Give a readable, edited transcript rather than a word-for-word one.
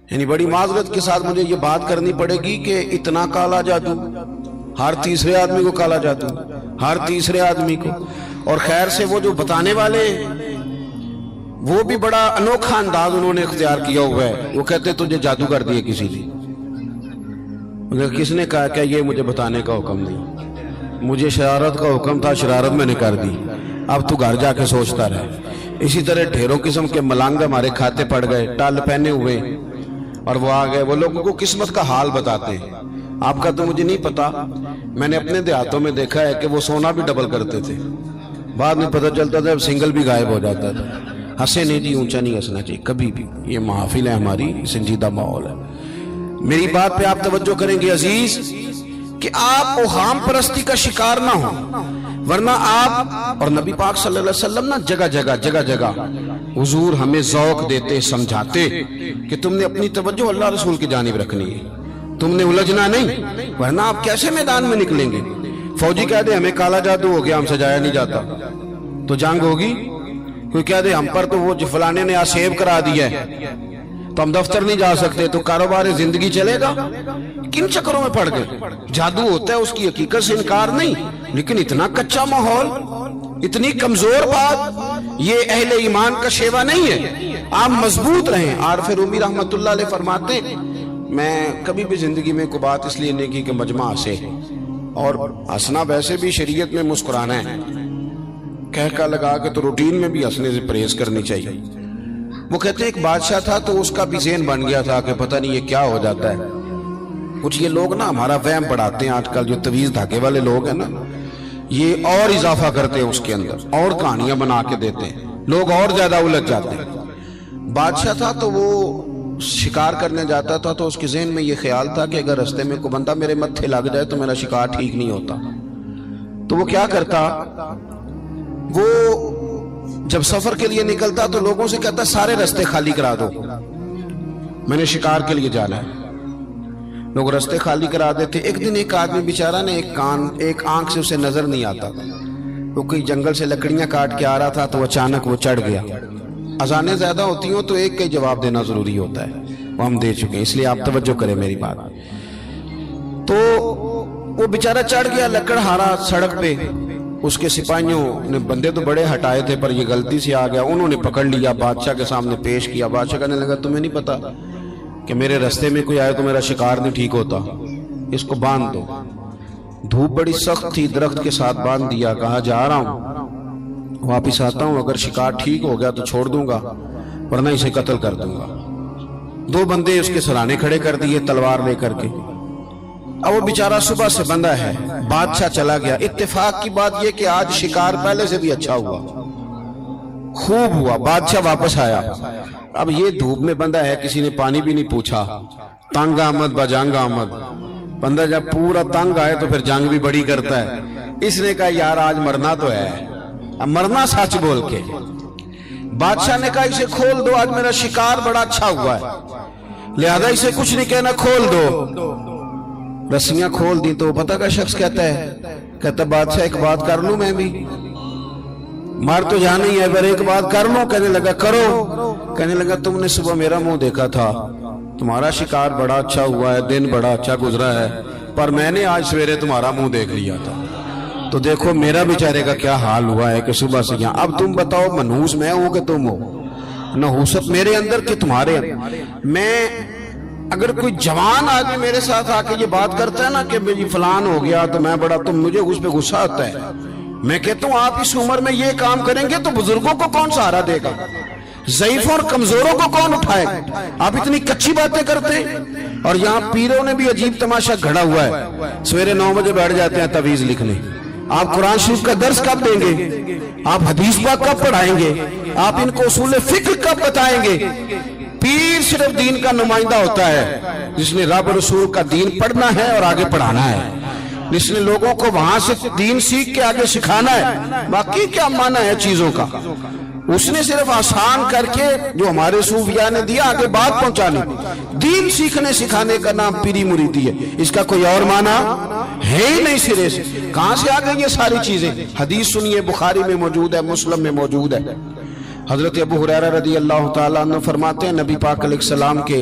یعنی بڑی معذرت کے ساتھ مجھے یہ بات کرنی پڑے گی کہ اتنا کالا جادو، ہر تیسرے آدمی کو کالا جادو، ہر تیسرے آدمی کو. اور خیر سے وہ جو بتانے والے وہ بھی بڑا انوکھا انداز انہوں نے اختیار کیا ہوا ہے. وہ کہتے تجھے جادو کر دیا کسی نے. کس نے کہا کہ یہ مجھے بتانے کا حکم نہیں، مجھے شرارت کا حکم تھا، شرارت میں نے کر دی، اب تو گھر جا کے سوچتا رہے. اسی طرح ڈھیروں قسم کے ملنگ ہمارے کھاتے پڑ گئے، ٹال پہنے ہوئے، اور وہ آ گئے. وہ لوگوں کو قسمت کا حال بتاتے ہیں. آپ کا تو مجھے نہیں پتا، میں نے اپنے دیہاتوں میں دیکھا ہے کہ وہ سونا بھی ڈبل کرتے تھے، بعد میں پتہ چلتا تھا سنگل بھی غائب ہو جاتا تھا. ہنسے نہیں جی، اونچا نہیں ہنسنا چاہیے کبھی بھی. یہ محافل ہے ہماری، سنجیدہ ماحول ہے. میری بات پہ آپ توجہ کریں گے عزیز کہ آپ اوہام پرستی کا شکار نہ ہوں، ورنہ آپ اور نبی پاک صلی اللہ علیہ وسلم نا جگہ جگہ حضور ہمیں ذوق دیتے، سمجھاتے کہ تم نے اپنی توجہ اللہ رسول کی جانب رکھنی ہے، تم نے الجھنا نہیں، ورنہ آپ کیسے میدان میں نکلیں گے. فوجی کہہ دے ہمیں کالا جادو ہو گیا، ہم سے جایا نہیں جاتا، تو جنگ ہوگی. کوئی کہہ دے ہم پر تو وہ فلانے نے سیو کرا دیا ہے تو ہم دفتر نہیں جا سکتے، تو کاروبار زندگی چلے گا. کن چکروں میں پڑ گئے. جادو ہوتا ہے، اس کی حقیقت سے انکار نہیں، لیکن اتنا کچا ماحول، اتنی کمزور بات، یہ اہل ایمان کا شیوا نہیں ہے. آپ مضبوط رہیں. عارف رومی رحمت اللہ علیہ فرماتے میں کبھی بھی زندگی میں کوئی بات اس لیے نہیں کی کہ مجمع ہنسے، اور ہنسنا ویسے بھی شریعت میں مسکرانا ہے، کہہ لگا کے تو روٹین میں بھی ہنسنے سے پرہیز کرنی چاہیے. وہ کہتے ہیں ایک بادشاہ تھا تو اس کا بھی ذہن بن گیا تھا کہ پتہ نہیں یہ کیا ہو جاتا ہے. کچھ یہ لوگ نا ہمارا وہم بڑھاتے ہیں، آج کل جو تویز دھاگے والے لوگ ہیں نا، یہ اور اضافہ کرتے ہیں اس کے اندر، اور کہانیاں بنا کے دیتے ہیں، لوگ اور زیادہ الجھ جاتے ہیں. بادشاہ تھا تو وہ شکار کرنے جاتا تھا تو اس کے ذہن میں یہ خیال تھا کہ اگر رستے میں کوئی بندہ میرے متھے لگ جائے تو میرا شکار ٹھیک نہیں ہوتا. تو وہ کیا کرتا، وہ جب سفر کے لیے نکلتا تو لوگوں سے کہتا سارے رستے خالی کرا دو، میں نے شکار کے لیے جانا ہے. لوگ رستے خالی کرا دیتے. ایک دن ایک آدمی بیچارہ نے ایک آنکھ سے اسے نظر نہیں آتا، وہ کوئی جنگل سے لکڑیاں کاٹ کے آ رہا تھا تو اچانک وہ چڑھ گیا. اذانیں زیادہ ہوتی ہوں تو ایک کا جواب دینا ضروری ہوتا ہے، وہ ہم دے چکے ہیں، اس لیے آپ توجہ کریں میری بات. تو وہ بیچارہ چڑھ گیا لکڑ ہارا سڑک پہ. اس کے سپاہیوں نے بندے تو بڑے ہٹائے تھے پر یہ غلطی سے آ گیا، انہوں نے پکڑ لیا، بادشاہ کے سامنے پیش کیا. بادشاہ کہنے لگا تمہیں نہیں پتا کہ میرے رستے میں کوئی آئے تو میرا شکار نہیں ٹھیک ہوتا، اس کو باندھ دو. دھوپ بڑی سخت تھی، درخت کے ساتھ باندھ دیا. کہا جا رہا ہوں، واپس آتا ہوں، اگر شکار ٹھیک ہو گیا تو چھوڑ دوں گا، ورنہ اسے قتل کر دوں گا. 2 بندے اس کے سرانے کھڑے کر دیے تلوار لے کر کے. اب وہ بیچارہ صبح سے بندہ ہے. بادشاہ چلا گیا. اتفاق کی بات یہ کہ آج شکار پہلے سے بھی اچھا ہوا، خوب ہوا. بادشاہ واپس آیا. اب یہ دھوپ میں بندہ ہے، کسی نے پانی بھی نہیں پوچھا. تنگ آمد بجنگ آمد. بندہ جب پورا تنگ آئے تو پھر جنگ بھی بڑی کرتا ہے. اس نے کہا یار آج مرنا تو ہے، اب مرنا سچ بول کے. بادشاہ نے کہا اسے کھول دو، آج میرا شکار بڑا اچھا ہوا ہے، لہذا اسے کچھ نہیں کہنا، کھول دو. رسیاں کھول دی تو پتہ کا شخص کہتا ہے بادشاہ ایک بات کر لوں میں بھی، مار تو جانا ہی ہے پر ایک بات کر لوں. کہنے لگا کرو. کہنے لگا تم نے صبح میرا منہ دیکھا تھا، تمہارا شکار بڑا اچھا ہوا ہے، دن بڑا اچھا گزرا ہے، پر میں نے آج سویرے تمہارا منہ دیکھ لیا تھا، تو دیکھو میرا بیچارے کا کیا حال ہوا ہے کہ صبح سے یہاں. اب تم بتاؤ منحوس میں ہوں کہ تم ہو؟ نحوست میرے اندر کہ تمہارے اندر؟ میں اگر کوئی جوان آدمی میرے ساتھ آ کے یہ بات کرتا ہے نا کہ میری فلان ہو گیا تو میں بڑا، تو مجھے اس پہ غصہ آتا ہے. میں کہتا ہوں آپ اس عمر میں یہ کام کریں گے تو بزرگوں کو کون سہارا دے گا؟ ضعیفوں اور کمزوروں کو کون اٹھائے گا؟ آپ اتنی کچی باتیں کرتے ہیں. اور یہاں پیروں نے بھی عجیب تماشا گھڑا ہوا ہے. سویرے 9 بجے بیٹھ جاتے ہیں تعویذ لکھنے. آپ قرآن شریف کا درس کب دیں گے؟ آپ حدیث پاک کب پڑھائیں گے؟ آپ ان کو اصول فقہ کب بتائیں گے؟ پیر صرف دین کا نمائندہ ہوتا ہے جس نے رب رسول کا دین پڑھنا ہے اور آگے پڑھانا ہے، جس نے لوگوں کو وہاں سے دین سیکھ کے آگے سکھانا ہے. باقی کیا معنی ہے چیزوں کا؟ اس نے صرف آسان کر کے جو ہمارے صوفیاء نے دیا آگے بات پہنچانی. دین سیکھنے سکھانے کا نام پیری مریدی ہے، اس کا کوئی اور معنی ہے ہی نہیں سرے سے. کہاں سے آ گئی یہ ساری چیزیں؟ حدیث سنیے، بخاری میں موجود ہے، مسلم میں موجود ہے. حضرت ابو ہریرہ رضی اللہ تعالیٰ عنہ فرماتے ہیں نبی پاک علیہ السلام کے